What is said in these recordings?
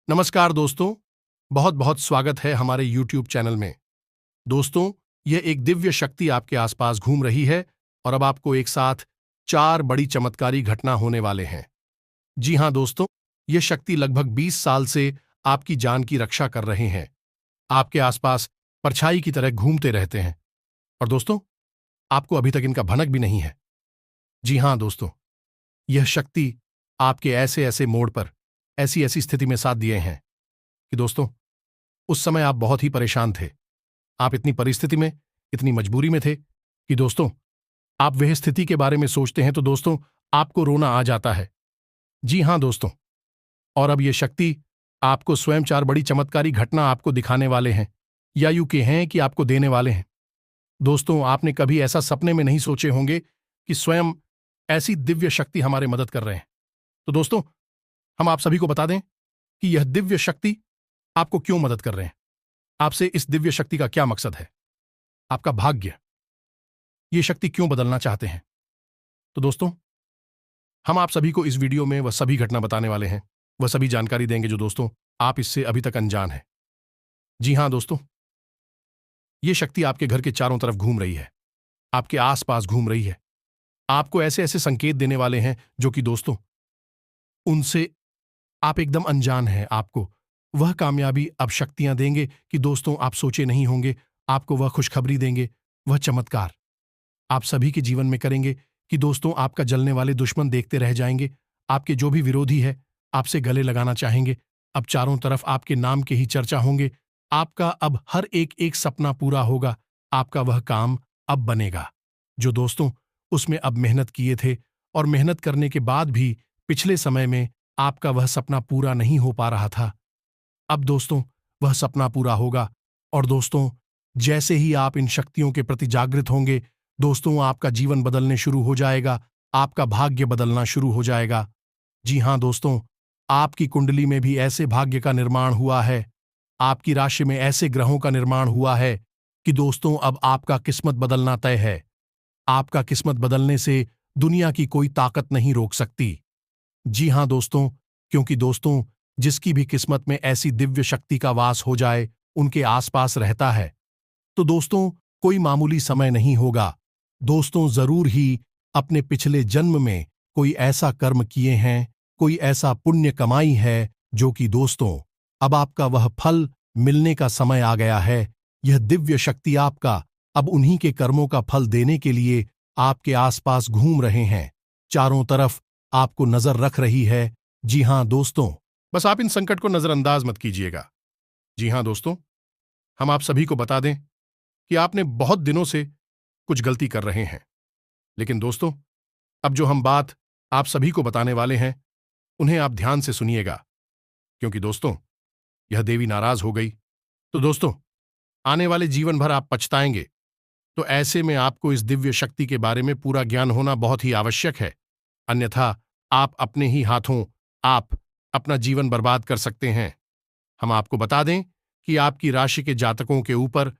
नमस्कार दोस्तों, बहुत बहुत स्वागत है हमारे YouTube चैनल में। दोस्तों, यह एक दिव्य शक्ति आपके आसपास घूम रही है और अब आपको एक साथ 4 बड़ी चमत्कारी घटना होने वाले हैं। जी हाँ दोस्तों, यह शक्ति लगभग 20 साल से आपकी जान की रक्षा कर रहे हैं। आपके आसपास परछाई की तरह घूमते रहते हैं। और दोस्तों, आपको अभी तक इनका भनक भी नहीं है। जी हाँ दोस्तों, यह शक्ति आपके ऐसे ऐसे मोड़ पर, ऐसी ऐसी स्थिति में साथ दिए हैं कि दोस्तों, उस समय आप बहुत ही परेशान थे। आप इतनी परिस्थिति में, इतनी मजबूरी में थे कि दोस्तों, आप वह स्थिति के बारे में सोचते हैं तो दोस्तों, आपको रोना आ जाता है। जी हाँ दोस्तों, और अब ये शक्ति आपको स्वयं 4 बड़ी चमत्कारी घटना आपको दिखाने वाले हैं, या यूं के हैं कि आपको देने वाले हैं। दोस्तों, आपने कभी ऐसा सपने में नहीं सोचे होंगे कि स्वयं ऐसी दिव्य शक्ति हमारे मदद कर रहे हैं। तो दोस्तों, हम आप सभी को बता दें कि यह दिव्य शक्ति आपको क्यों मदद कर रहे हैं। आपसे इस दिव्य शक्ति का क्या मकसद है, आपका भाग्य, ये शक्ति क्यों बदलना चाहते हैं। तो दोस्तों, हम आप सभी को इस वीडियो में वह सभी घटना बताने वाले हैं, वह सभी जानकारी देंगे जो दोस्तों आप इससे अभी तक अनजान हैं। जी हां दोस्तों, ये शक्ति आपके घर के चारों तरफ घूम रही है, आपके आसपास घूम रही है। आपको ऐसे ऐसे संकेत देने वाले हैं जो कि दोस्तों, उनसे आप एकदम अनजान हैं। आपको वह कामयाबी अब शक्तियां देंगे कि दोस्तों आप सोचे नहीं होंगे। आपको वह खुशखबरी देंगे, वह चमत्कार आप सभी के जीवन में करेंगे कि दोस्तों, आपका जलने वाले दुश्मन देखते रह जाएंगे। आपके जो भी विरोधी है, आपसे गले लगाना चाहेंगे। अब चारों तरफ आपके नाम के ही चर्चा होंगे। आपका अब हर एक एक सपना पूरा होगा। आपका वह काम अब बनेगा जो दोस्तों उसमें अब मेहनत किए थे, और मेहनत करने के बाद भी पिछले समय में आपका वह सपना पूरा नहीं हो पा रहा था। अब दोस्तों, वह सपना पूरा होगा। और दोस्तों, जैसे ही आप इन शक्तियों के प्रति जागृत होंगे, दोस्तों आपका जीवन बदलने शुरू हो जाएगा, आपका भाग्य बदलना शुरू हो जाएगा। जी हां दोस्तों, आपकी कुंडली में भी ऐसे भाग्य का निर्माण हुआ है, आपकी राशि में ऐसे ग्रहों का निर्माण हुआ है कि दोस्तों अब आपका किस्मत बदलना तय है। आपका किस्मत बदलने से दुनिया की कोई ताकत नहीं रोक सकती। जी हां दोस्तों, क्योंकि दोस्तों, जिसकी भी किस्मत में ऐसी दिव्य शक्ति का वास हो जाए, उनके आसपास रहता है, तो दोस्तों कोई मामूली समय नहीं होगा। दोस्तों, जरूर ही अपने पिछले जन्म में कोई ऐसा कर्म किए हैं, कोई ऐसा पुण्य कमाई है जो कि दोस्तों अब आपका वह फल मिलने का समय आ गया है। यह दिव्य शक्ति आपका अब उन्हीं के कर्मों का फल देने के लिए आपके आसपास घूम रहे हैं, चारों तरफ आपको नजर रख रही है। जी हां दोस्तों, बस आप इन संकट को नजरअंदाज मत कीजिएगा। जी हां दोस्तों, हम आप सभी को बता दें कि आपने बहुत दिनों से कुछ गलती कर रहे हैं, लेकिन दोस्तों, अब जो हम बात आप सभी को बताने वाले हैं, उन्हें आप ध्यान से सुनिएगा, क्योंकि दोस्तों, यह देवी नाराज हो गई तो दोस्तों, आने वाले जीवन भर आप पछताएंगे। तो ऐसे में आपको इस दिव्य शक्ति के बारे में पूरा ज्ञान होना बहुत ही आवश्यक है, अन्यथा आप अपने ही हाथों आप अपना जीवन बर्बाद कर सकते हैं। हम आपको बता दें कि आपकी राशि के जातकों के ऊपर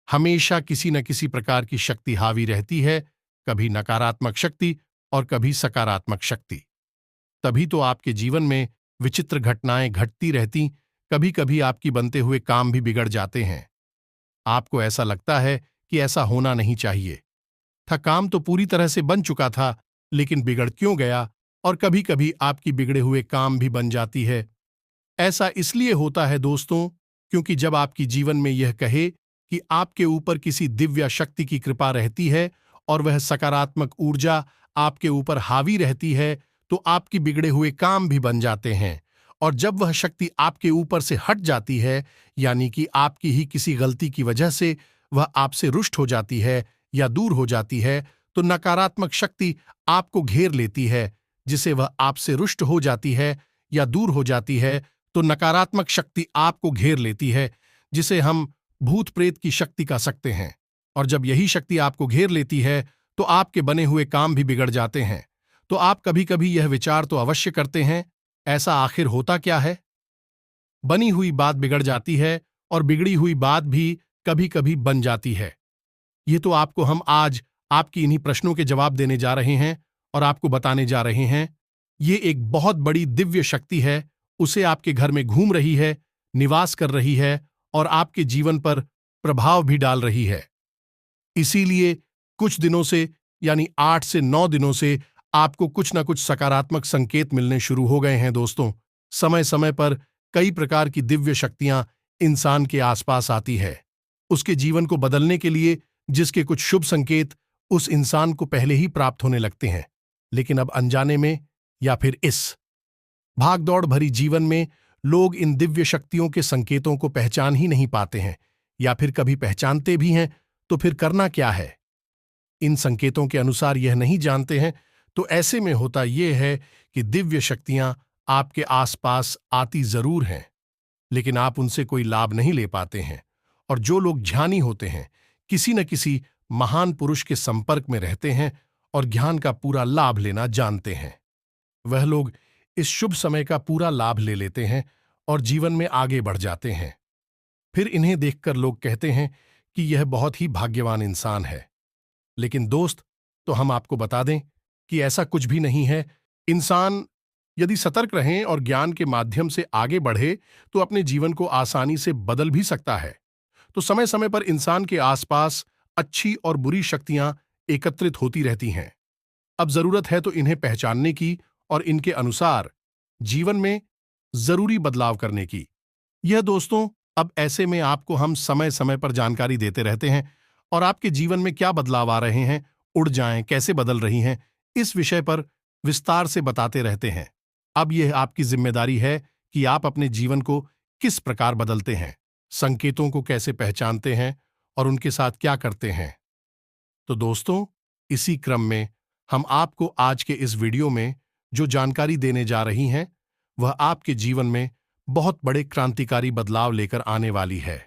हमेशा किसी न किसी प्रकार की शक्ति हावी रहती है, कभी नकारात्मक शक्ति और कभी सकारात्मक शक्ति। तभी तो आपके जीवन में विचित्र घटनाएं घटती रहती, कभी कभी आपकी बनते हुए काम भी बिगड़ जाते हैं। आपको ऐसा लगता है कि ऐसा होना नहीं चाहिए था, काम तो पूरी तरह से बन चुका था, लेकिन बिगड़ क्यों गया। और कभी कभी आपकी बिगड़े हुए काम भी बन जाती है। ऐसा इसलिए होता है दोस्तों, क्योंकि जब आपकी जीवन में यह कहे कि आपके ऊपर किसी दिव्य शक्ति की कृपा रहती है और वह सकारात्मक ऊर्जा आपके ऊपर हावी रहती है, तो आपकी बिगड़े हुए काम भी बन जाते हैं। और जब वह शक्ति आपके ऊपर से हट जाती है, यानी कि आपकी ही किसी गलती की वजह से वह आपसे रुष्ट हो जाती है या दूर हो जाती है, तो नकारात्मक शक्ति आपको घेर लेती है, जिसे वह आपसे रुष्ट हो जाती है या दूर हो जाती है, तो नकारात्मक शक्ति आपको घेर लेती है, जिसे हम भूत प्रेत की शक्ति कह सकते हैं। और जब यही शक्ति आपको घेर लेती है, तो आपके बने हुए काम भी बिगड़ जाते हैं। तो आप कभी कभी यह विचार तो अवश्य करते हैं, ऐसा आखिर होता क्या है। बनी हुई बात बिगड़ जाती है और बिगड़ी हुई बात भी कभी कभी बन जाती है। ये तो आपको हम आज आपकी इन्हीं प्रश्नों के जवाब देने जा रहे हैं और आपको बताने जा रहे हैं। ये एक बहुत बड़ी दिव्य शक्ति है उसे आपके घर में घूम रही है, निवास कर रही है और आपके जीवन पर प्रभाव भी डाल रही है। इसीलिए कुछ दिनों से यानी 8 से 9 दिनों से आपको कुछ ना कुछ सकारात्मक संकेत मिलने शुरू हो गए हैं दोस्तों। समय समय पर कई प्रकार की दिव्य शक्तियां इंसान के आसपास आती है, उसके जीवन को बदलने के लिए, जिसके कुछ शुभ संकेत उस इंसान को पहले ही प्राप्त होने लगते हैं। लेकिन अब अनजाने में या फिर इस भागदौड़ भरी जीवन में लोग इन दिव्य शक्तियों के संकेतों को पहचान ही नहीं पाते हैं, या फिर कभी पहचानते भी हैं तो फिर करना क्या है। इन संकेतों के अनुसार यह नहीं जानते हैं, तो ऐसे में होता यह है कि दिव्य शक्तियां आपके आसपास आती जरूर हैं, लेकिन आप उनसे कोई लाभ नहीं ले पाते हैं। और जो लोग ज्ञानी होते हैं, किसी न किसी महान पुरुष के संपर्क में रहते हैं और ज्ञान का पूरा लाभ लेना जानते हैं, वह लोग इस शुभ समय का पूरा लाभ ले लेते हैं और जीवन में आगे बढ़ जाते हैं। फिर इन्हें देखकर लोग कहते हैं कि यह बहुत ही भाग्यवान इंसान है। लेकिन दोस्त, तो हम आपको बता दें कि ऐसा कुछ भी नहीं है। इंसान यदि सतर्क रहें और ज्ञान के माध्यम से आगे बढ़े तो अपने जीवन को आसानी से बदल भी सकता है। तो समय समय पर इंसान के आसपास अच्छी और बुरी शक्तियां एकत्रित होती रहती हैं। अब जरूरत है तो इन्हें पहचानने की और इनके अनुसार जीवन में जरूरी बदलाव करने की। यह दोस्तों, अब ऐसे में आपको हम समय समय पर जानकारी देते रहते हैं और आपके जीवन में क्या बदलाव आ रहे हैं, उड़ जाएं, कैसे बदल रही हैं, इस विषय पर विस्तार से बताते रहते हैं। अब यह आपकी जिम्मेदारी है कि आप अपने जीवन को किस प्रकार बदलते हैं, संकेतों को कैसे पहचानते हैं और उनके साथ क्या करते हैं। तो दोस्तों, इसी क्रम में हम आपको आज के इस वीडियो में जो जानकारी देने जा रही हैं, वह आपके जीवन में बहुत बड़े क्रांतिकारी बदलाव लेकर आने वाली है।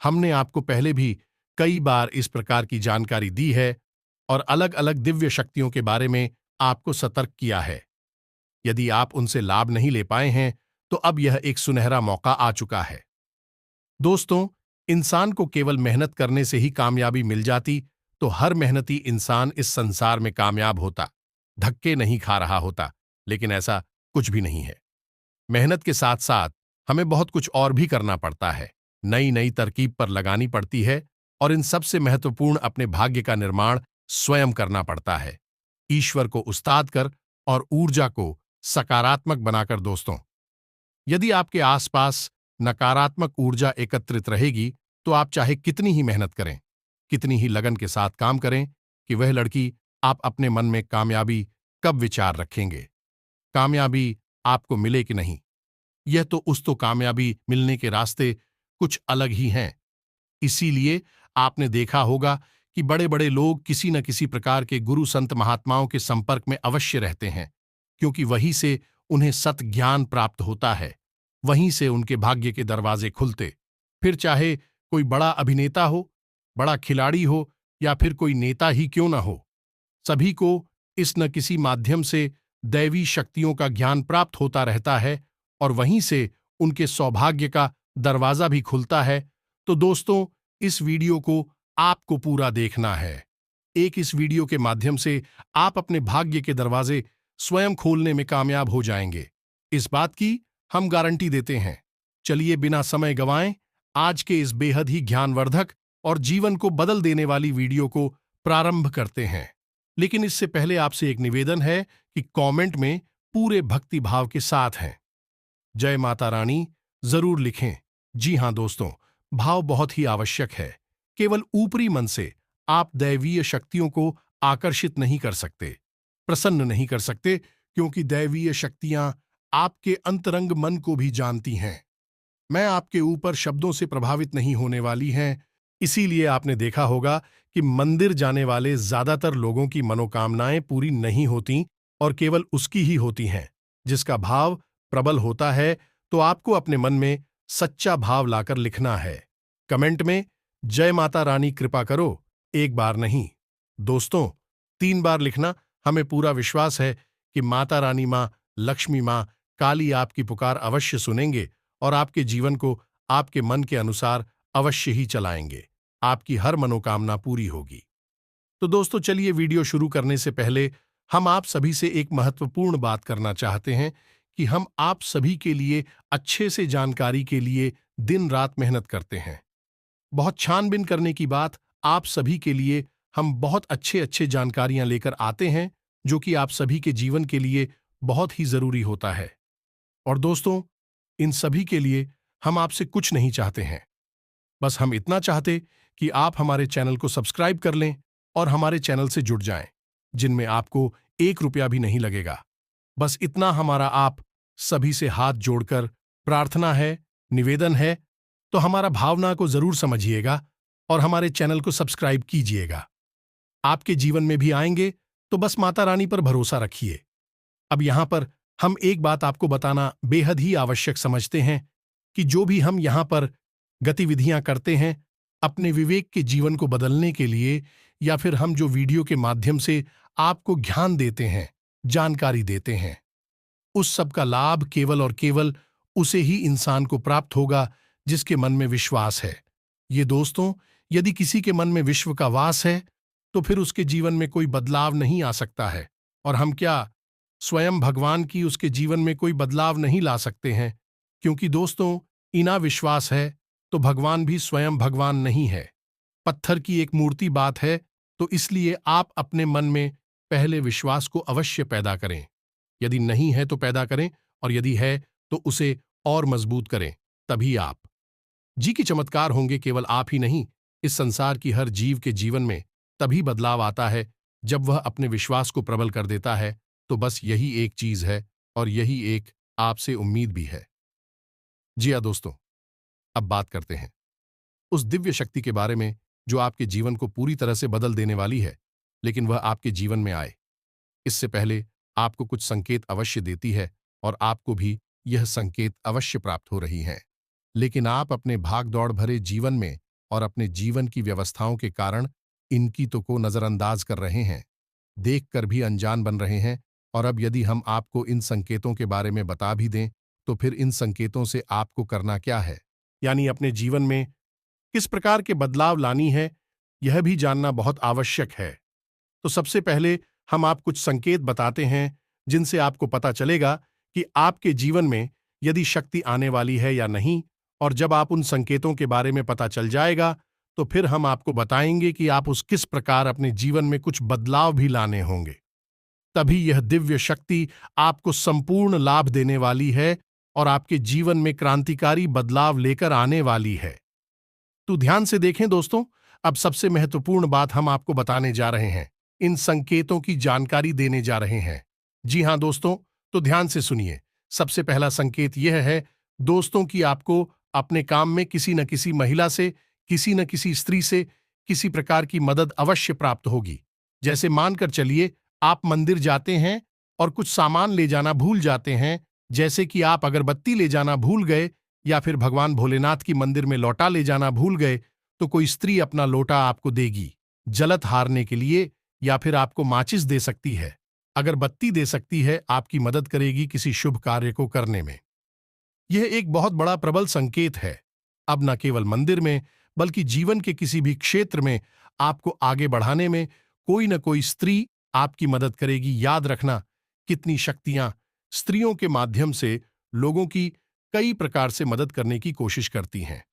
हमने आपको पहले भी कई बार इस प्रकार की जानकारी दी है और अलग अलग दिव्य शक्तियों के बारे में आपको सतर्क किया है। यदि आप उनसे लाभ नहीं ले पाए हैं तो अब यह एक सुनहरा मौका आ चुका है। दोस्तों, इंसान को केवल मेहनत करने से ही कामयाबी मिल जाती तो हर मेहनती इंसान इस संसार में कामयाब होता, धक्के नहीं खा रहा होता। लेकिन ऐसा कुछ भी नहीं है। मेहनत के साथ साथ हमें बहुत कुछ और भी करना पड़ता है, नई नई तरकीब पर लगानी पड़ती है और इन सबसे महत्वपूर्ण अपने भाग्य का निर्माण स्वयं करना पड़ता है, ईश्वर को उस्ताद कर और ऊर्जा को सकारात्मक बनाकर। दोस्तों, यदि आपके आसपास नकारात्मक ऊर्जा एकत्रित रहेगी तो आप चाहे कितनी ही मेहनत करें, कितनी ही लगन के साथ काम करें कि वह लड़की आप अपने मन में कामयाबी कब विचार रखेंगे, कामयाबी आपको मिले कि नहीं। यह तो कामयाबी मिलने के रास्ते कुछ अलग ही हैं। इसीलिए आपने देखा होगा कि बड़े बड़े लोग किसी न किसी प्रकार के गुरु संत महात्माओं के संपर्क में अवश्य रहते हैं, क्योंकि वहीं से उन्हें सत ज्ञान प्राप्त होता है, वहीं से उनके भाग्य के दरवाजे खुलते। फिर चाहे कोई बड़ा अभिनेता हो, बड़ा खिलाड़ी हो या फिर कोई नेता ही क्यों न हो, सभी को इस न किसी माध्यम से दैवी शक्तियों का ज्ञान प्राप्त होता रहता है और वहीं से उनके सौभाग्य का दरवाजा भी खुलता है। तो दोस्तों, इस वीडियो को आपको पूरा देखना है। इस वीडियो के माध्यम से आप अपने भाग्य के दरवाजे स्वयं खोलने में कामयाब हो जाएंगे, इस बात की हम गारंटी देते हैं। चलिए बिना समय गंवाएं आज के इस बेहद ही ज्ञानवर्धक और जीवन को बदल देने वाली वीडियो को प्रारंभ करते हैं। लेकिन इससे पहले आपसे एक निवेदन है कि कमेंट में पूरे भक्ति भाव के साथ हैं जय माता रानी जरूर लिखें। जी हां दोस्तों, भाव बहुत ही आवश्यक है। केवल ऊपरी मन से आप दैवीय शक्तियों को आकर्षित नहीं कर सकते, प्रसन्न नहीं कर सकते, क्योंकि दैवीय शक्तियां आपके अंतरंग मन को भी जानती हैं। मैं आपके ऊपर शब्दों से प्रभावित नहीं होने वाली हैं। इसीलिए आपने देखा होगा कि मंदिर जाने वाले ज्यादातर लोगों की मनोकामनाएं पूरी नहीं होती और केवल उसकी ही होती हैं जिसका भाव प्रबल होता है। तो आपको अपने मन में सच्चा भाव लाकर लिखना है। कमेंट में जय माता रानी कृपा करो एक बार नहीं दोस्तों, 3 बार लिखना। हमें पूरा विश्वास है कि माता रानी मां, लक्ष्मी मां, काली आपकी पुकार अवश्य सुनेंगे और आपके जीवन को आपके मन के अनुसार अवश्य ही चलाएंगे। आपकी हर मनोकामना पूरी होगी। तो दोस्तों, चलिए वीडियो शुरू करने से पहले हम आप सभी से एक महत्वपूर्ण बात करना चाहते हैं कि हम आप सभी के लिए अच्छे से जानकारी के लिए दिन रात मेहनत करते हैं। बहुत छानबीन करने की बात, आप सभी के लिए हम बहुत अच्छे अच्छे जानकारियां लेकर आते हैं जो कि आप सभी के जीवन के लिए बहुत ही जरूरी होता है। और दोस्तों, इन सभी के लिए हम आपसे कुछ नहीं चाहते हैं। बस हम इतना चाहते कि आप हमारे चैनल को सब्सक्राइब कर लें और हमारे चैनल से जुड़ जाएं, जिनमें आपको 1 रुपया भी नहीं लगेगा। बस इतना हमारा आप सभी से हाथ जोड़कर प्रार्थना है, निवेदन है। तो हमारा भावना को जरूर समझिएगा और हमारे चैनल को सब्सक्राइब कीजिएगा। आपके जीवन में भी आएंगे तो बस माता रानी पर भरोसा रखिए। अब यहां पर हम एक बात आपको बताना बेहद ही आवश्यक समझते हैं कि जो भी हम यहां पर गतिविधियां करते हैं अपने विवेक के जीवन को बदलने के लिए, या फिर हम जो वीडियो के माध्यम से आपको ज्ञान देते हैं, जानकारी देते हैं, उस सब का लाभ केवल और केवल उसे ही इंसान को प्राप्त होगा जिसके मन में विश्वास है। ये दोस्तों, यदि किसी के मन में विश्व का वास है तो फिर उसके जीवन में कोई बदलाव नहीं आ सकता है। और हम क्या स्वयं भगवान की उसके जीवन में कोई बदलाव नहीं ला सकते हैं? क्योंकि दोस्तों, इना विश्वास है तो भगवान भी स्वयं भगवान नहीं है, पत्थर की एक मूर्ति बात है। तो इसलिए आप अपने मन में पहले विश्वास को अवश्य पैदा करें। यदि नहीं है तो पैदा करें, और यदि है तो उसे और मजबूत करें। तभी आप जी की चमत्कार होंगे। केवल आप ही नहीं, इस संसार की हर जीव के जीवन में तभी बदलाव आता है जब वह अपने विश्वास को प्रबल कर देता है। तो बस यही एक चीज है और यही एक आपसे उम्मीद भी है। जी हाँ दोस्तों, अब बात करते हैं उस दिव्य शक्ति के बारे में जो आपके जीवन को पूरी तरह से बदल देने वाली है, लेकिन वह आपके जीवन में आए इससे पहले आपको कुछ संकेत अवश्य देती है, और आपको भी यह संकेत अवश्य प्राप्त हो रही हैं। लेकिन आप अपने भाग-दौड़ भरे जीवन में और अपने जीवन की व्यवस्थाओं के कारण इनकी तो को नजरअंदाज कर रहे हैं, देखकर भी अनजान बन रहे हैं। और अब यदि हम आपको इन संकेतों के बारे में बता भी दें, तो फिर इन संकेतों से आपको करना क्या है, यानी अपने जीवन में किस प्रकार के बदलाव लानी है, यह भी जानना बहुत आवश्यक है। तो सबसे पहले हम आप कुछ संकेत बताते हैं जिनसे आपको पता चलेगा कि आपके जीवन में यदि शक्ति आने वाली है या नहीं। और जब आप उन संकेतों के बारे में पता चल जाएगा तो फिर हम आपको बताएंगे कि आप उस किस प्रकार अपने जीवन में कुछ बदलाव भी लाने होंगे। तभी यह दिव्य शक्ति आपको संपूर्ण लाभ देने वाली है और आपके जीवन में क्रांतिकारी बदलाव लेकर आने वाली है। तो ध्यान से देखें दोस्तों, अब सबसे महत्वपूर्ण बात हम आपको बताने जा रहे हैं, इन संकेतों की जानकारी देने जा रहे हैं। जी हां दोस्तों, तो ध्यान से सुनिए। सबसे पहला संकेत यह है दोस्तों कि आपको अपने काम में किसी न किसी महिला से, किसी न किसी स्त्री से किसी प्रकार की मदद अवश्य प्राप्त होगी। जैसे मानकर चलिए आप मंदिर जाते हैं और कुछ सामान ले जाना भूल जाते हैं, जैसे कि आप अगरबत्ती ले जाना भूल गए या फिर भगवान भोलेनाथ की मंदिर में लौटा ले जाना भूल गए, तो कोई स्त्री अपना लोटा आपको देगी जलत हारने के लिए, या फिर आपको माचिस दे सकती है, अगरबत्ती दे सकती है, आपकी मदद करेगी किसी शुभ कार्य को करने में। यह एक बहुत बड़ा प्रबल संकेत है। अब न केवल मंदिर में बल्कि जीवन के किसी भी क्षेत्र में आपको आगे बढ़ाने में कोई न कोई स्त्री आपकी मदद करेगी। याद रखना, कितनी शक्तियां स्त्रियों के माध्यम से लोगों की कई प्रकार से मदद करने की कोशिश करती हैं।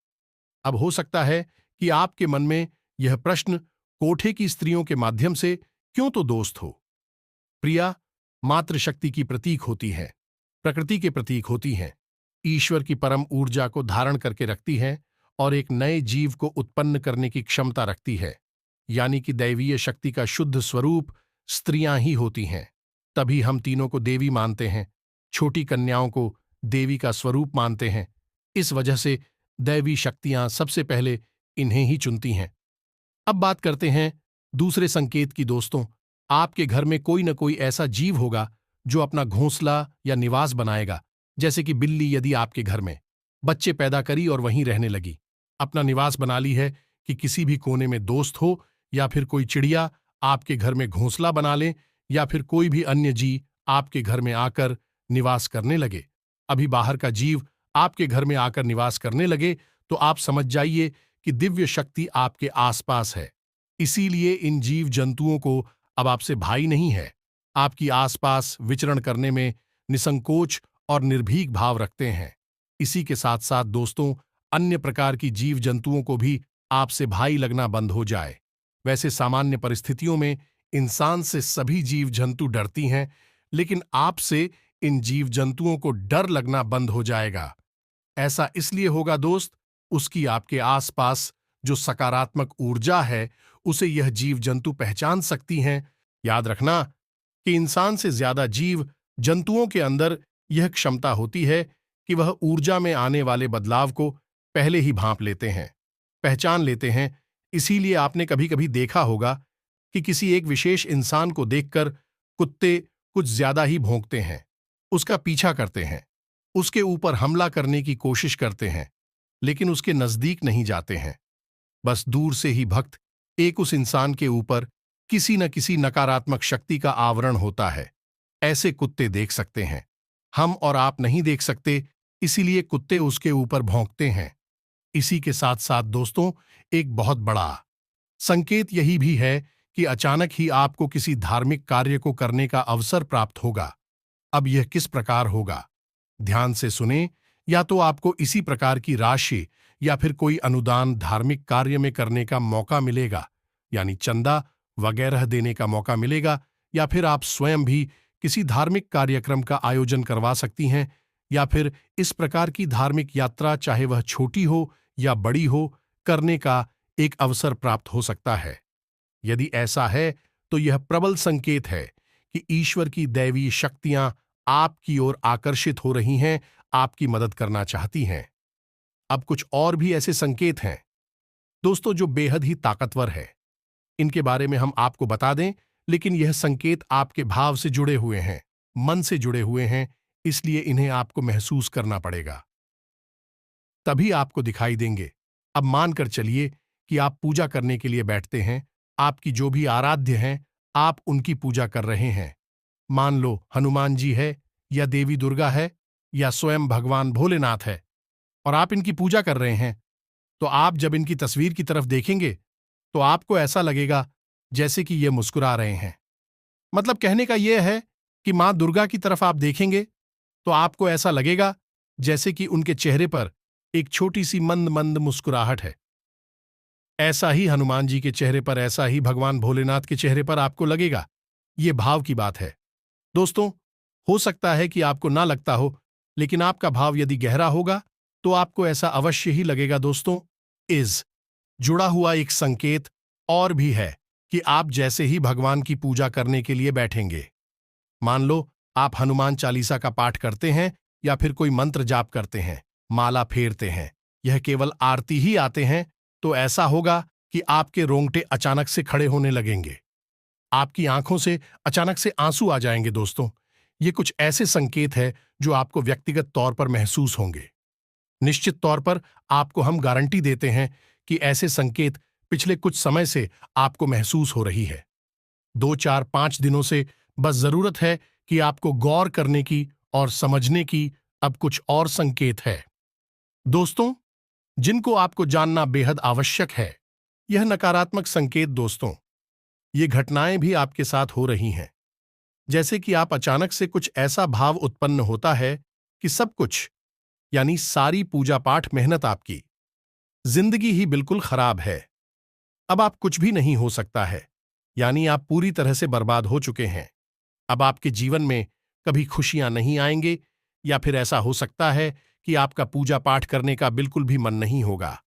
अब हो सकता है कि आपके मन में यह प्रश्न कोठे की स्त्रियों के माध्यम से क्यों तो दोस्त हो। प्रिया मातृशक्ति की प्रतीक होती है, प्रकृति के प्रतीक होती हैं, ईश्वर की परम ऊर्जा को धारण करके रखती हैं और एक नए जीव को उत्पन्न करने की क्षमता रखती है। यानी कि दैवीय शक्ति का शुद्ध स्वरूप स्त्रियां ही होती हैं। तभी हम तीनों को देवी मानते हैं, छोटी कन्याओं को देवी का स्वरूप मानते हैं। इस वजह से दैवी शक्तियां सबसे पहले इन्हें ही चुनती हैं। अब बात करते हैं दूसरे संकेत की दोस्तों। आपके घर में कोई न कोई ऐसा जीव होगा जो अपना घोंसला या निवास बनाएगा। जैसे कि बिल्ली यदि आपके घर में बच्चे पैदा करी और वहीं रहने लगी, अपना निवास बना ली है, कि किसी भी कोने में दोस्त हो, या फिर कोई चिड़िया आपके घर में घोंसला बना ले, या फिर कोई भी अन्य जीव आपके घर में आकर निवास करने लगे। अभी बाहर का जीव आपके घर में आकर निवास करने लगे तो आप समझ जाइए कि दिव्य शक्ति आपके आसपास है। इसीलिए इन जीव जंतुओं को अब आपसे भाई नहीं है, आपकी आसपास विचरण करने में निसंकोच और निर्भीक भाव रखते हैं। इसी के साथ साथ दोस्तों, अन्य प्रकार की जीव जंतुओं को भी आपसे भाई लगना बंद हो जाए। वैसे सामान्य परिस्थितियों में इंसान से सभी जीव जंतु डरती हैं, लेकिन आपसे इन जीव जंतुओं को डर लगना बंद हो जाएगा। ऐसा इसलिए होगा दोस्त, उसकी आपके आसपास जो सकारात्मक ऊर्जा है उसे यह जीव जंतु पहचान सकती हैं। याद रखना कि इंसान से ज्यादा जीव जंतुओं के अंदर यह क्षमता होती है कि वह ऊर्जा में आने वाले बदलाव को पहले ही भांप लेते हैं, पहचान लेते हैं। इसीलिए आपने कभी कभी देखा होगा कि किसी एक विशेष इंसान को देखकर कुत्ते कुछ ज्यादा ही भौंकते हैं, उसका पीछा करते हैं, उसके ऊपर हमला करने की कोशिश करते हैं, लेकिन उसके नजदीक नहीं जाते हैं। बस दूर से ही भक्त एक उस इंसान के ऊपर किसी न किसी नकारात्मक शक्ति का आवरण होता है। ऐसे कुत्ते देख सकते हैं, हम और आप नहीं देख सकते, इसीलिए कुत्ते उसके ऊपर भौंकते हैं। इसी के साथ साथ दोस्तों, एक बहुत बड़ा संकेत यही भी है कि अचानक ही आपको किसी धार्मिक कार्य को करने का अवसर प्राप्त होगा। अब यह किस प्रकार होगा, ध्यान से सुने। या तो आपको इसी प्रकार की राशि या फिर कोई अनुदान धार्मिक कार्य में करने का मौका मिलेगा, यानी चंदा वगैरह देने का मौका मिलेगा, या फिर आप स्वयं भी किसी धार्मिक कार्यक्रम का आयोजन करवा सकती हैं, या फिर इस प्रकार की धार्मिक यात्रा, चाहे वह छोटी हो या बड़ी हो, करने का एक अवसर प्राप्त हो सकता है। यदि ऐसा है तो यह प्रबल संकेत है कि ईश्वर की दैवीय शक्तियां आपकी ओर आकर्षित हो रही हैं, आपकी मदद करना चाहती हैं। अब कुछ और भी ऐसे संकेत हैं दोस्तों जो बेहद ही ताकतवर है। इनके बारे में हम आपको बता दें, लेकिन यह संकेत आपके भाव से जुड़े हुए हैं, मन से जुड़े हुए हैं, इसलिए इन्हें आपको महसूस करना पड़ेगा, तभी आपको दिखाई देंगे। अब मानकर चलिए कि आप पूजा करने के लिए बैठते हैं, आपकी जो भी आराध्य हैं, आप उनकी पूजा कर रहे हैं। मान लो हनुमान जी है, या देवी दुर्गा है, या स्वयं भगवान भोलेनाथ है, और आप इनकी पूजा कर रहे हैं। तो आप जब इनकी तस्वीर की तरफ देखेंगे तो आपको ऐसा लगेगा जैसे कि ये मुस्कुरा रहे हैं। मतलब कहने का यह है कि मां दुर्गा की तरफ आप देखेंगे तो आपको ऐसा लगेगा जैसे कि उनके चेहरे पर एक छोटी सी मंद मंद मुस्कुराहट है। ऐसा ही हनुमान जी के चेहरे पर, ऐसा ही भगवान भोलेनाथ के चेहरे पर आपको लगेगा। ये भाव की बात है दोस्तों। हो सकता है कि आपको ना लगता हो, लेकिन आपका भाव यदि गहरा होगा तो आपको ऐसा अवश्य ही लगेगा दोस्तों। इस जुड़ा हुआ एक संकेत और भी है कि आप जैसे ही भगवान की पूजा करने के लिए बैठेंगे, मान लो आप हनुमान चालीसा का पाठ करते हैं या फिर कोई मंत्र जाप करते हैं, माला फेरते हैं, यह केवल आरती ही आते हैं, तो ऐसा होगा कि आपके रोंगटे अचानक से खड़े होने लगेंगे, आपकी आंखों से अचानक से आंसू आ जाएंगे दोस्तों। ये कुछ ऐसे संकेत है जो आपको व्यक्तिगत तौर पर महसूस होंगे। निश्चित तौर पर आपको हम गारंटी देते हैं कि ऐसे संकेत पिछले कुछ समय से आपको महसूस हो रही है। 2, 4, 5 दिनों से बस जरूरत है कि आपको गौर करने की और समझने की। अब कुछ और संकेत है दोस्तों जिनको आपको जानना बेहद आवश्यक है। यह नकारात्मक संकेत दोस्तों, ये घटनाएं भी आपके साथ हो रही हैं। जैसे कि आप अचानक से कुछ ऐसा भाव उत्पन्न होता है कि सब कुछ, यानी सारी पूजा पाठ मेहनत आपकी, जिंदगी ही बिल्कुल खराब है। अब आप कुछ भी नहीं हो सकता है, यानी आप पूरी तरह से बर्बाद हो चुके हैं। अब आपके जीवन में कभी खुशियां नहीं आएंगे, या फिर ऐसा हो सकता है कि आपका पूजा पाठ करने का बिल्कुल भी मन नहीं होगा।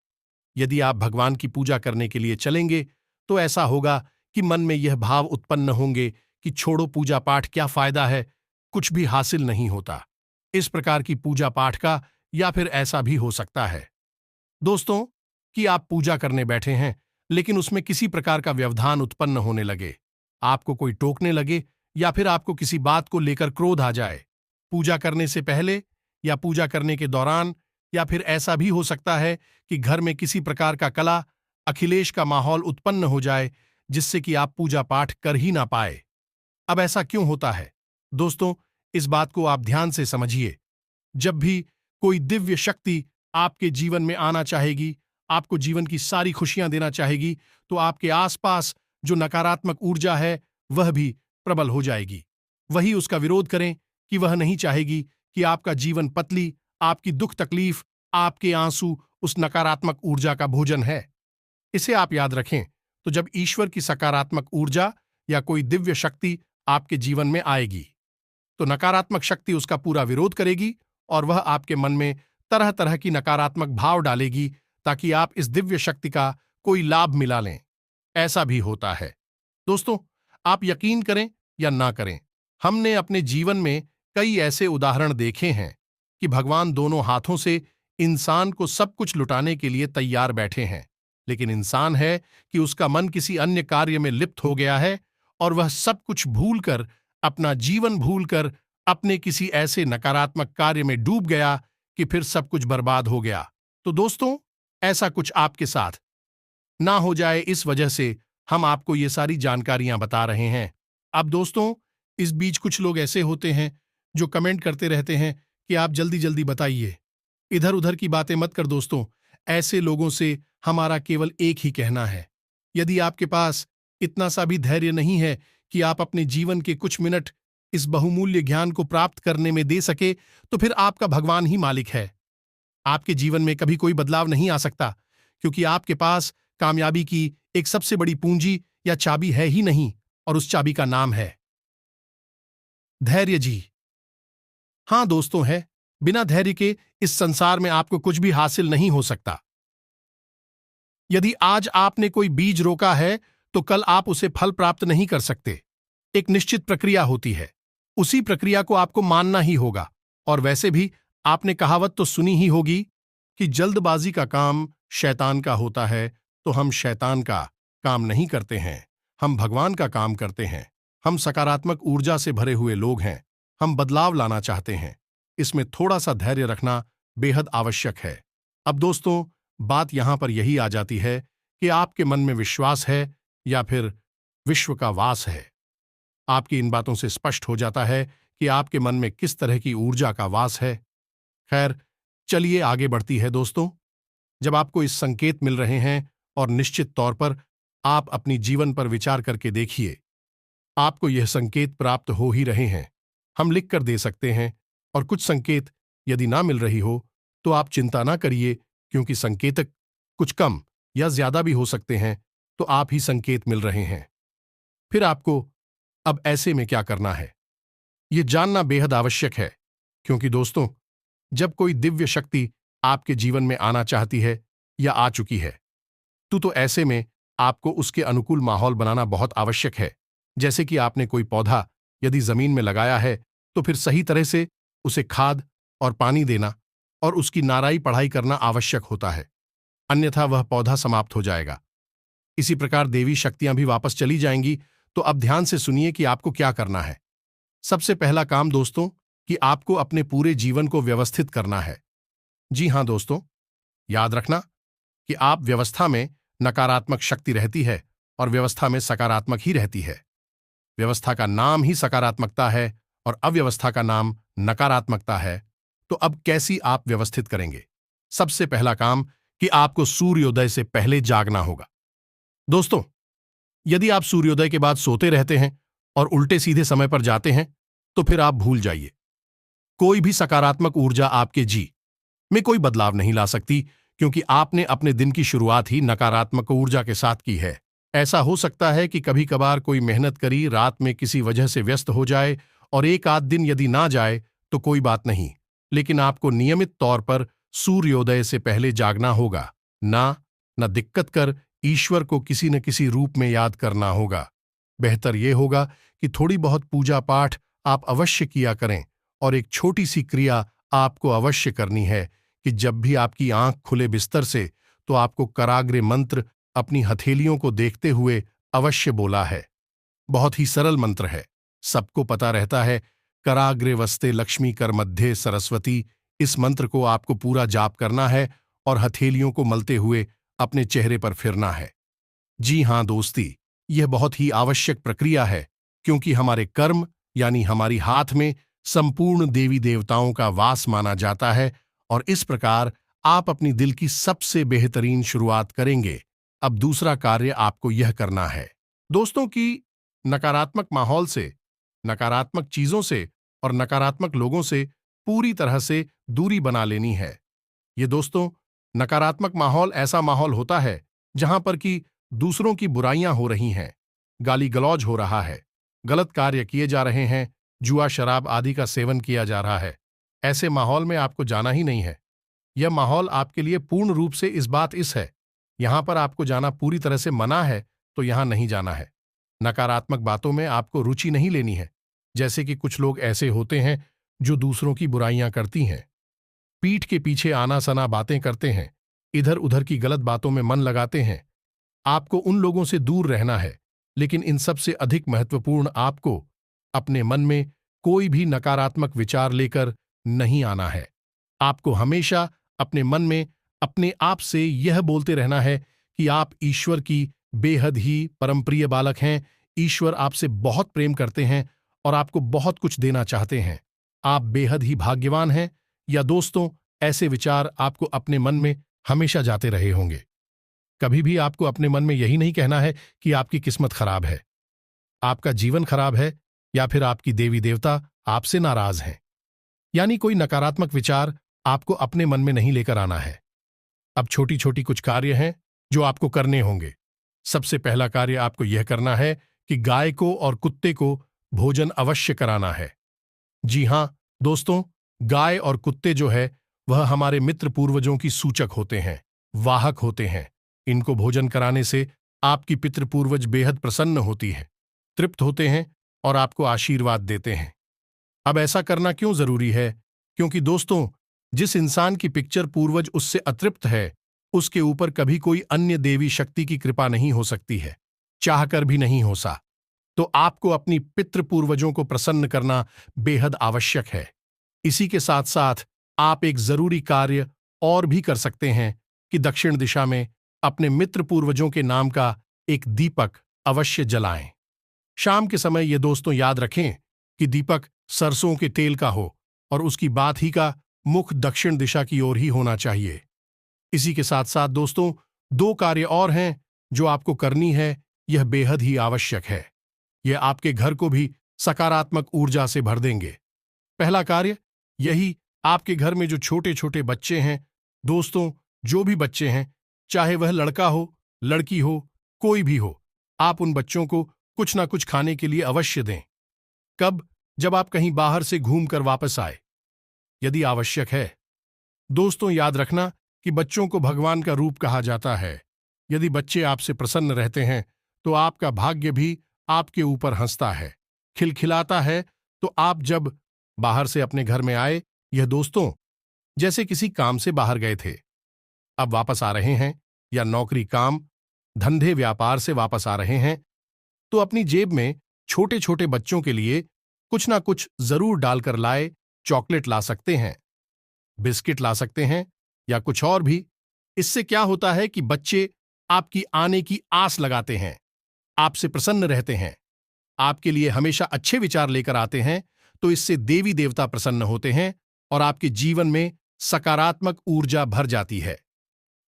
यदि आप भगवान की पूजा करने के लिए चलेंगे तो ऐसा होगा कि मन में यह भाव उत्पन्न होंगे कि छोड़ो पूजा पाठ, क्या फायदा है, कुछ भी हासिल नहीं होता। इस प्रकार की पूजा पाठ का, या फिर ऐसा भी हो सकता है दोस्तों कि आप पूजा करने बैठे हैं, लेकिन उसमें किसी प्रकार का व्यवधान उत्पन्न होने लगे, आपको कोई टोकने लगे, या फिर आपको किसी बात को लेकर क्रोध आ जाए, पूजा करने से पहले या पूजा करने के दौरान। या फिर ऐसा भी हो सकता है कि घर में किसी प्रकार का कला अखिलेश का माहौल उत्पन्न हो जाए, जिससे कि आप पूजा पाठ कर ही ना पाए। अब ऐसा क्यों होता है दोस्तों, इस बात को आप ध्यान से समझिए। जब भी कोई दिव्य शक्ति आपके जीवन में आना चाहेगी, आपको जीवन की सारी खुशियां देना चाहेगी, तो आपके आसपास जो नकारात्मक ऊर्जा है वह भी प्रबल हो जाएगी। वही उसका विरोध करें कि वह नहीं चाहेगी कि आपका जीवन पतली, आपकी दुख तकलीफ, आपके आंसू उस नकारात्मक ऊर्जा का भोजन है। इसे आप याद रखें, तो जब ईश्वर की सकारात्मक ऊर्जा या कोई दिव्य शक्ति आपके जीवन में आएगी, तो नकारात्मक शक्ति उसका पूरा विरोध करेगी और वह आपके मन में तरह तरह की नकारात्मक भाव डालेगी ताकि आप इस दिव्य शक्ति का कोई लाभ मिला लें। ऐसा भी होता है। दोस्तों, आप यकीन करें या ना करें, हमने अपने जीवन में कई ऐसे उदाहरण देखे हैं कि भगवान दोनों हाथों से इंसान को सब कुछ लुटाने के लिए तैयार बैठे हैं, लेकिन इंसान है कि उसका मन किसी अन्य कार्य में लिप्त हो गया है और वह सब कुछ भूलकर, अपना जीवन भूलकर अपने किसी ऐसे नकारात्मक कार्य में डूब गया कि फिर सब कुछ बर्बाद हो गया। तो दोस्तों, ऐसा कुछ आपके साथ ना हो जाए, इस वजह से हम आपको ये सारी जानकारियां बता रहे हैं। अब दोस्तों, इस बीच कुछ लोग ऐसे होते हैं जो कमेंट करते रहते हैं कि आप जल्दी जल्दी बताइए, इधर उधर की बातें मत कर। दोस्तों, ऐसे लोगों से हमारा केवल एक ही कहना है, यदि आपके पास इतना सा भी धैर्य नहीं है कि आप अपने जीवन के कुछ मिनट इस बहुमूल्य ज्ञान को प्राप्त करने में दे सके, तो फिर आपका भगवान ही मालिक है। आपके जीवन में कभी कोई बदलाव नहीं आ सकता, क्योंकि आपके पास कामयाबी की एक सबसे बड़ी पूंजी या चाबी है ही नहीं, और उस चाबी का नाम है धैर्य जी। हां दोस्तों, है, बिना धैर्य के इस संसार में आपको कुछ भी हासिल नहीं हो सकता। यदि आज आपने कोई बीज रोका है, तो कल आप उसे फल प्राप्त नहीं कर सकते। एक निश्चित प्रक्रिया होती है, उसी प्रक्रिया को आपको मानना ही होगा। और वैसे भी आपने कहावत तो सुनी ही होगी कि जल्दबाजी का काम शैतान का होता है, तो हम शैतान का काम नहीं करते हैं, हम भगवान का काम करते हैं। हम सकारात्मक ऊर्जा से भरे हुए लोग हैं, हम बदलाव लाना चाहते हैं। इसमें थोड़ा सा धैर्य रखना बेहद आवश्यक है। अब दोस्तों, बात यहां पर यही आ जाती है कि आपके मन में विश्वास है या फिर विश्व का वास है। आपकी इन बातों से स्पष्ट हो जाता है कि आपके मन में किस तरह की ऊर्जा का वास है। खैर, चलिए आगे बढ़ती है दोस्तों। जब आपको इस संकेत मिल रहे हैं, और निश्चित तौर पर आप अपनी जीवन पर विचार करके देखिए, आपको यह संकेत प्राप्त हो ही रहे हैं। हम लिख कर दे सकते हैं, और कुछ संकेत यदि ना मिल रही हो तो आप चिंता ना करिए, क्योंकि संकेतक कुछ कम या ज्यादा भी हो सकते हैं, तो आप ही संकेत मिल रहे हैं। फिर आपको अब ऐसे में क्या करना है, यह जानना बेहद आवश्यक है, क्योंकि दोस्तों, जब कोई दिव्य शक्ति आपके जीवन में आना चाहती है या आ चुकी है, तो ऐसे में आपको उसके अनुकूल माहौल बनाना बहुत आवश्यक है। जैसे कि आपने कोई पौधा यदि जमीन में लगाया है, तो फिर सही तरह से उसे खाद और पानी देना और उसकी नाराई पढ़ाई करना आवश्यक होता है, अन्यथा वह पौधा समाप्त हो जाएगा। इसी प्रकार देवी शक्तियां भी वापस चली जाएंगी। तो अब ध्यान से सुनिए कि आपको क्या करना है। सबसे पहला काम दोस्तों, कि आपको अपने पूरे जीवन को व्यवस्थित करना है। जी हां दोस्तों, याद रखना कि आप व्यवस्था में नकारात्मक शक्ति रहती है और व्यवस्था में सकारात्मक ही रहती है। व्यवस्था का नाम ही सकारात्मकता है और अव्यवस्था का नाम नकारात्मकता है। तो अब कैसी आप व्यवस्थित करेंगे? सबसे पहला काम कि आपको सूर्योदय से पहले जागना होगा। दोस्तों, यदि आप सूर्योदय के बाद सोते रहते हैं और उल्टे सीधे समय पर जाते हैं, तो फिर आप भूल जाइए, कोई भी सकारात्मक ऊर्जा आपके जी में कोई बदलाव नहीं ला सकती, क्योंकि आपने अपने दिन की शुरुआत ही नकारात्मक ऊर्जा के साथ की है। ऐसा हो सकता है कि कभी कभार कोई मेहनत करी रात में किसी वजह से व्यस्त हो जाए, और एक आध दिन यदि ना जाए तो कोई बात नहीं, लेकिन आपको नियमित तौर पर सूर्योदय से पहले जागना होगा। ना दिक्कत कर ईश्वर को किसी न किसी रूप में याद करना होगा। बेहतर यह होगा कि थोड़ी बहुत पूजा पाठ आप अवश्य किया करें, और एक छोटी सी क्रिया आपको अवश्य करनी है कि जब भी आपकी आंख खुले बिस्तर से, तो आपको कराग्रे मंत्र अपनी हथेलियों को देखते हुए अवश्य बोला है। बहुत ही सरल मंत्र है, सबको पता रहता है, कराग्रे वस्ते लक्ष्मी कर मध्य सरस्वती। इस मंत्र को आपको पूरा जाप करना है और हथेलियों को मलते हुए अपने चेहरे पर फिरना है। जी हां दोस्ती, यह बहुत ही आवश्यक प्रक्रिया है, क्योंकि हमारे कर्म यानी हमारी हाथ में संपूर्ण देवी देवताओं का वास माना जाता है, और इस प्रकार आप अपनी दिल की सबसे बेहतरीन शुरुआत करेंगे। अब दूसरा कार्य आपको यह करना है दोस्तों कि नकारात्मक माहौल से, नकारात्मक चीजों से और नकारात्मक लोगों से पूरी तरह से दूरी बना लेनी है। ये दोस्तों, नकारात्मक माहौल ऐसा माहौल होता है जहां पर कि दूसरों की बुराइयां हो रही हैं, गाली गलौज हो रहा है, गलत कार्य किए जा रहे हैं, जुआ शराब आदि का सेवन किया जा रहा है। ऐसे माहौल में आपको जाना ही नहीं है। यह माहौल आपके लिए पूर्ण रूप से इस है। यहां पर आपको जाना पूरी तरह से मना है, तो यहां नहीं जाना है। नकारात्मक बातों में आपको रुचि नहीं लेनी है। जैसे कि कुछ लोग ऐसे होते हैं जो दूसरों की बुराइयां करती हैं, पीठ के पीछे आना सना बातें करते हैं, इधर उधर की गलत बातों में मन लगाते हैं। आपको उन लोगों से दूर रहना है, लेकिन इन सबसे अधिक महत्वपूर्ण आपको अपने मन में कोई भी नकारात्मक विचार लेकर नहीं आना है। आपको हमेशा अपने मन में अपने आप से यह बोलते रहना है कि आप ईश्वर की बेहद ही परमप्रिय बालक हैं। ईश्वर आपसे बहुत प्रेम करते हैं और आपको बहुत कुछ देना चाहते हैं। आप बेहद ही भाग्यवान हैं। या दोस्तों, ऐसे विचार आपको अपने मन में हमेशा जाते रहे होंगे। कभी भी आपको अपने मन में यही नहीं कहना है कि आपकी किस्मत खराब है, आपका जीवन खराब है, या फिर आपकी देवी देवता आपसे नाराज हैं। यानी कोई नकारात्मक विचार आपको अपने मन में नहीं लेकर आना है। अब छोटी छोटी कुछ कार्य हैं जो आपको करने होंगे। सबसे पहला कार्य आपको यह करना है कि गाय को और कुत्ते को भोजन अवश्य कराना है। जी हां दोस्तों, गाय और कुत्ते जो है वह हमारे मित्र पूर्वजों की सूचक होते हैं, वाहक होते हैं। इनको भोजन कराने से आपकी पितृ पूर्वज बेहद प्रसन्न होती है, तृप्त होते हैं और आपको आशीर्वाद देते हैं। अब ऐसा करना क्यों जरूरी है? क्योंकि दोस्तों, जिस इंसान की पिक्चर पूर्वज उससे अतृप्त है, उसके ऊपर कभी कोई अन्य देवी शक्ति की कृपा नहीं हो सकती है, चाहकर भी नहीं हो सा। तो आपको अपनी पितृ पूर्वजों को प्रसन्न करना बेहद आवश्यक है। इसी के साथ साथ आप एक जरूरी कार्य और भी कर सकते हैं कि दक्षिण दिशा में अपने मित्र पूर्वजों के नाम का एक दीपक अवश्य जलाएं। शाम के समय ये दोस्तों याद रखें कि दीपक सरसों के तेल का हो और उसकी बात ही का मुख दक्षिण दिशा की ओर ही होना चाहिए। इसी के साथ साथ दोस्तों, दो कार्य और हैं जो आपको करनी है। यह बेहद ही आवश्यक है। यह आपके घर को भी सकारात्मक ऊर्जा से भर देंगे। पहला कार्य यही, आपके घर में जो छोटे छोटे बच्चे हैं, दोस्तों जो भी बच्चे हैं, चाहे वह लड़का हो, लड़की हो, कोई भी हो, आप उन बच्चों को कुछ ना कुछ खाने के लिए अवश्य दें। कब? जब आप कहीं बाहर से घूमकर वापस आए, यदि आवश्यक है। दोस्तों याद रखना कि बच्चों को भगवान का रूप कहा जाता है। यदि बच्चे आपसे प्रसन्न रहते हैं तो आपका भाग्य भी आपके ऊपर हंसता है, खिलखिलाता है। तो आप जब बाहर से अपने घर में आए, यह दोस्तों जैसे किसी काम से बाहर गए थे, अब वापस आ रहे हैं, या नौकरी काम धंधे व्यापार से वापस आ रहे हैं, तो अपनी जेब में छोटे छोटे बच्चों के लिए कुछ ना कुछ जरूर डालकर लाए। चॉकलेट ला सकते हैं, बिस्किट ला सकते हैं, या कुछ और भी। इससे क्या होता है कि बच्चे आपकी आने की आस लगाते हैं, आपसे प्रसन्न रहते हैं, आपके लिए हमेशा अच्छे विचार लेकर आते हैं। तो इससे देवी देवता प्रसन्न होते हैं और आपके जीवन में सकारात्मक ऊर्जा भर जाती है।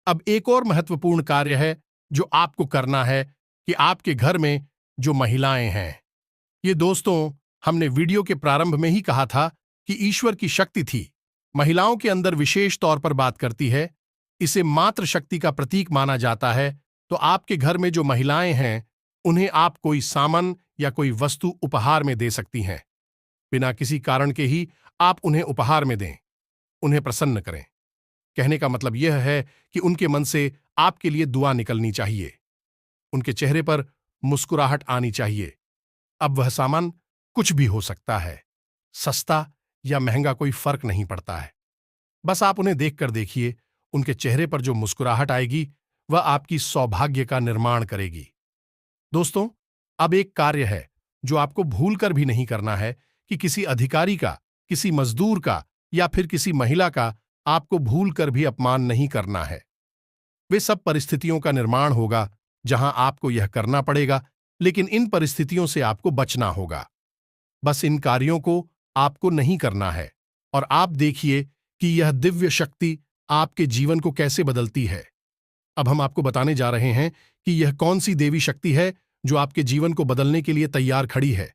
अब एक और महत्वपूर्ण कार्य है जो आपको करना है कि आपके घर में जो महिलाएं हैं, ये दोस्तों हमने वीडियो के प्रारंभ में ही कहा था कि ईश्वर की शक्ति थी, महिलाओं के अंदर विशेष तौर पर बात करती है। इसे मातृ शक्ति का प्रतीक माना जाता है। तो आपके घर में जो महिलाएं हैं, उन्हें आप कोई सामान या कोई वस्तु उपहार में दे सकती हैं। बिना किसी कारण के ही आप उन्हें उपहार में दें, उन्हें प्रसन्न करें। कहने का मतलब यह है कि उनके मन से आपके लिए दुआ निकलनी चाहिए, उनके चेहरे पर मुस्कुराहट आनी चाहिए। अब वह सामान कुछ भी हो सकता है, सस्ता या महंगा कोई फर्क नहीं पड़ता है। बस आप उन्हें देखकर देखिए, उनके चेहरे पर जो मुस्कुराहट आएगी वह आपकी सौभाग्य का निर्माण करेगी। दोस्तों, अब एक कार्य है जो आपको भूलकर भी नहीं करना है कि किसी अधिकारी का, किसी मजदूर का या फिर किसी महिला का आपको भूलकर भी अपमान नहीं करना है। वे सब परिस्थितियों का निर्माण होगा जहां आपको यह करना पड़ेगा, लेकिन इन परिस्थितियों से आपको बचना होगा। बस इन कार्यों को आपको नहीं करना है, और आप देखिए कि यह दिव्य शक्ति आपके जीवन को कैसे बदलती है। अब हम आपको बताने जा रहे हैं कि यह कौन सी देवी शक्ति है जो आपके जीवन को बदलने के लिए तैयार खड़ी है।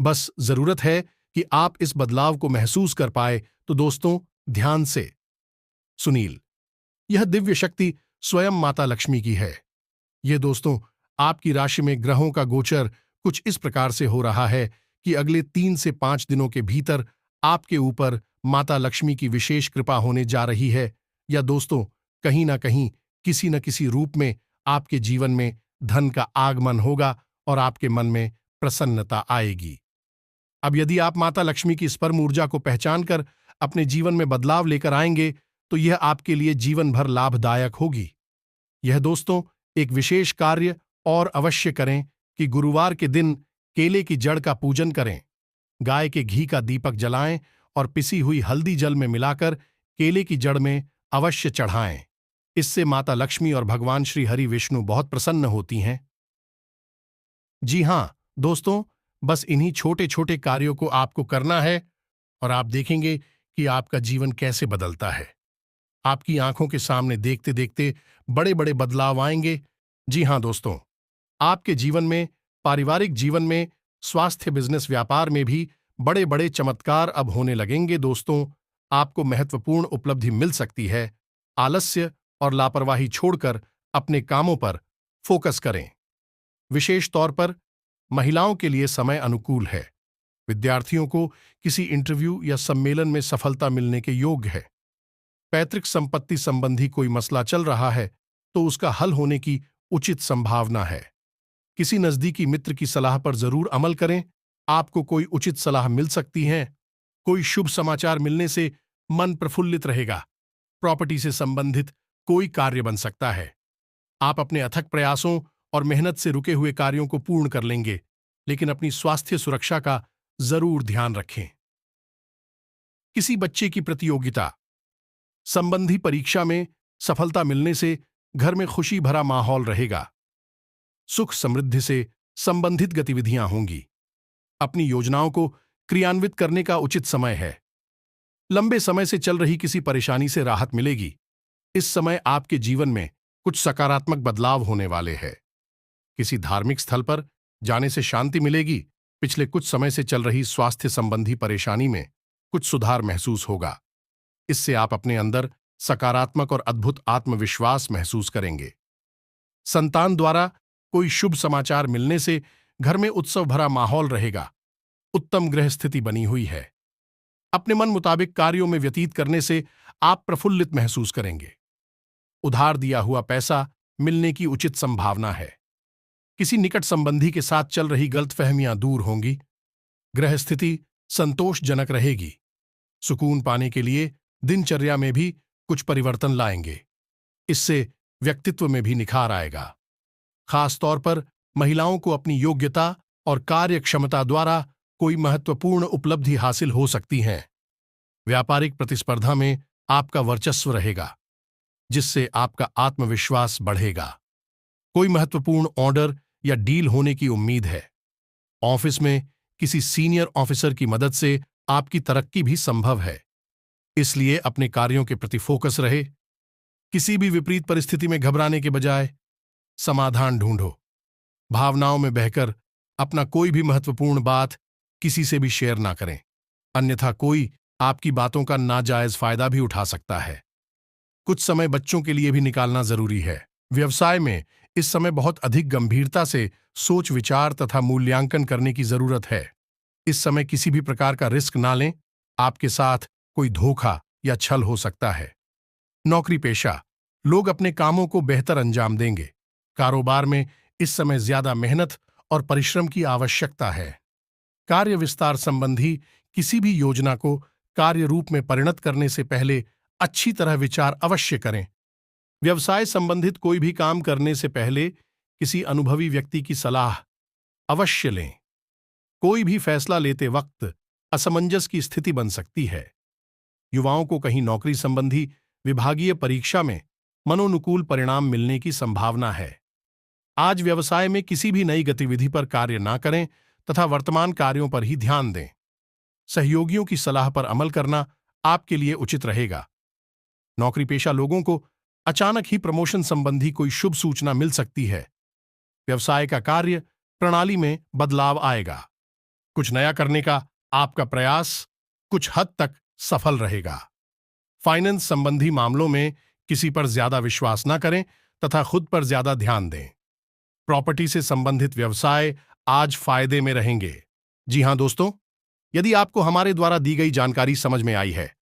बस जरूरत है कि आप इस बदलाव को महसूस कर पाए, तो दोस्तों ध्यान से सुनील, यह दिव्य शक्ति स्वयं माता लक्ष्मी की है। ये दोस्तों, आपकी राशि में ग्रहों का गोचर कुछ इस प्रकार से हो रहा है कि अगले 3 से 5 दिनों के भीतर आपके ऊपर माता लक्ष्मी की विशेष कृपा होने जा रही है, या दोस्तों कहीं ना कहीं किसी न किसी रूप में आपके जीवन में धन का आगमन होगा और आपके मन में प्रसन्नता आएगी। अब यदि आप माता लक्ष्मी की स्पर्म ऊर्जा को पहचान कर अपने जीवन में बदलाव लेकर आएंगे, तो यह आपके लिए जीवन भर लाभदायक होगी। यह दोस्तों एक विशेष कार्य और अवश्य करें कि गुरुवार के दिन केले की जड़ का पूजन करें, गाय के घी का दीपक जलाएं और पिसी हुई हल्दी जल में मिलाकर केले की जड़ में अवश्य चढ़ाएं। इससे माता लक्ष्मी और भगवान श्री हरि विष्णु बहुत प्रसन्न होती हैं। जी हां दोस्तों, बस इन्हीं छोटे छोटे कार्यों को आपको करना है और आप देखेंगे कि आपका जीवन कैसे बदलता है। आपकी आंखों के सामने देखते देखते बड़े बड़े बदलाव आएंगे। जी हां दोस्तों, आपके जीवन में, पारिवारिक जीवन में, स्वास्थ्य, बिजनेस, व्यापार में भी बड़े बड़े चमत्कार अब होने लगेंगे। दोस्तों, आपको महत्वपूर्ण उपलब्धि मिल सकती है। आलस्य और लापरवाही छोड़कर अपने कामों पर फोकस करें। विशेष तौर पर महिलाओं के लिए समय अनुकूल है। विद्यार्थियों को किसी इंटरव्यू या सम्मेलन में सफलता मिलने के योग्य है। पैतृक संपत्ति संबंधी कोई मसला चल रहा है तो उसका हल होने की उचित संभावना है। किसी नजदीकी मित्र की सलाह पर जरूर अमल करें, आपको कोई उचित सलाह मिल सकती है। कोई शुभ समाचार मिलने से मन प्रफुल्लित रहेगा। प्रॉपर्टी से संबंधित कोई कार्य बन सकता है। आप अपने अथक प्रयासों और मेहनत से रुके हुए कार्यों को पूर्ण कर लेंगे, लेकिन अपनी स्वास्थ्य सुरक्षा का जरूर ध्यान रखें। किसी बच्चे की प्रतियोगिता संबंधी परीक्षा में सफलता मिलने से घर में खुशी भरा माहौल रहेगा। सुख समृद्धि से संबंधित गतिविधियां होंगी। अपनी योजनाओं को क्रियान्वित करने का उचित समय है। लंबे समय से चल रही किसी परेशानी से राहत मिलेगी। इस समय आपके जीवन में कुछ सकारात्मक बदलाव होने वाले हैं। किसी धार्मिक स्थल पर जाने से शांति मिलेगी। पिछले कुछ समय से चल रही स्वास्थ्य संबंधी परेशानी में कुछ सुधार महसूस होगा। इससे आप अपने अंदर सकारात्मक और अद्भुत आत्मविश्वास महसूस करेंगे। संतान द्वारा कोई शुभ समाचार मिलने से घर में उत्सव भरा माहौल रहेगा। उत्तम गृह स्थिति बनी हुई है। अपने मन मुताबिक कार्यों में व्यतीत करने से आप प्रफुल्लित महसूस करेंगे। उधार दिया हुआ पैसा मिलने की उचित संभावना है। किसी निकट संबंधी के साथ चल रही गलतफहमियां दूर होंगी। गृह स्थिति संतोषजनक रहेगी। सुकून पाने के लिए दिनचर्या में भी कुछ परिवर्तन लाएंगे। इससे व्यक्तित्व में भी निखार आएगा। खास तौर पर महिलाओं को अपनी योग्यता और कार्य क्षमता द्वारा कोई महत्वपूर्ण उपलब्धि हासिल हो सकती है। व्यापारिक प्रतिस्पर्धा में आपका वर्चस्व रहेगा, जिससे आपका आत्मविश्वास बढ़ेगा। कोई महत्वपूर्ण ऑर्डर या डील होने की उम्मीद है। ऑफिस में किसी सीनियर ऑफिसर की मदद से आपकी तरक्की भी संभव है। इसलिए अपने कार्यों के प्रति फोकस रहे। किसी भी विपरीत परिस्थिति में घबराने के बजाय समाधान ढूंढो। भावनाओं में बहकर अपना कोई भी महत्वपूर्ण बात किसी से भी शेयर ना करें, अन्यथा कोई आपकी बातों का नाजायज फायदा भी उठा सकता है। कुछ समय बच्चों के लिए भी निकालना जरूरी है। व्यवसाय में इस समय बहुत अधिक गंभीरता से सोच विचार तथा मूल्यांकन करने की जरूरत है। इस समय किसी भी प्रकार का रिस्क ना लें। आपके साथ कोई धोखा या छल हो सकता है। नौकरी पेशा लोग अपने कामों को बेहतर अंजाम देंगे। कारोबार में इस समय ज्यादा मेहनत और परिश्रम की आवश्यकता है। कार्य विस्तार संबंधी किसी भी योजना को कार्य रूप में परिणत करने से पहले अच्छी तरह विचार अवश्य करें। व्यवसाय संबंधित कोई भी काम करने से पहले किसी अनुभवी व्यक्ति की सलाह अवश्य लें। कोई भी फैसला लेते वक्त असमंजस की स्थिति बन सकती है। युवाओं को कहीं नौकरी संबंधी विभागीय परीक्षा में मनोनुकूल परिणाम मिलने की संभावना है। आज व्यवसाय में किसी भी नई गतिविधि पर कार्य ना करें तथा वर्तमान कार्यों पर ही ध्यान दें। सहयोगियों की सलाह पर अमल करना आपके लिए उचित रहेगा। नौकरी पेशा लोगों को अचानक ही प्रमोशन संबंधी कोई शुभ सूचना मिल सकती है। व्यवसाय का कार्य प्रणाली में बदलाव आएगा। कुछ नया करने का आपका प्रयास कुछ हद तक सफल रहेगा। फाइनेंस संबंधी मामलों में किसी पर ज्यादा विश्वास न करें तथा खुद पर ज्यादा ध्यान दें। प्रॉपर्टी से संबंधित व्यवसाय आज फायदे में रहेंगे। जी हां दोस्तों, यदि आपको हमारे द्वारा दी गई जानकारी समझ में आई है,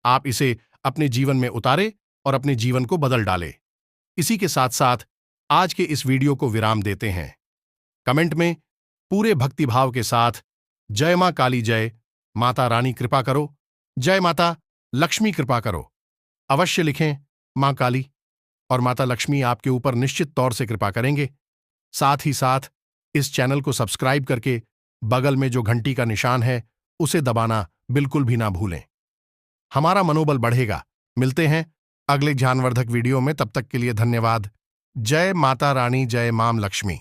आप इसे अपने जीवन में उतारें और अपने जीवन को बदल डालें। इसी के साथ साथ आज के इस वीडियो को विराम देते हैं। कमेंट में पूरे भक्तिभाव के साथ जय मां काली जय, माता रानी कृपा करो, जय माता लक्ष्मी कृपा करो अवश्य लिखें। मां काली और माता लक्ष्मी आपके ऊपर निश्चित तौर से कृपा करेंगे। साथ ही साथ इस चैनल को सब्सक्राइब करके बगल में जो घंटी का निशान है उसे दबाना बिल्कुल भी ना भूलें। हमारा मनोबल बढ़ेगा। मिलते हैं अगले ज्ञानवर्धक वीडियो में, तब तक के लिए धन्यवाद। जय माता रानी, जय मां लक्ष्मी।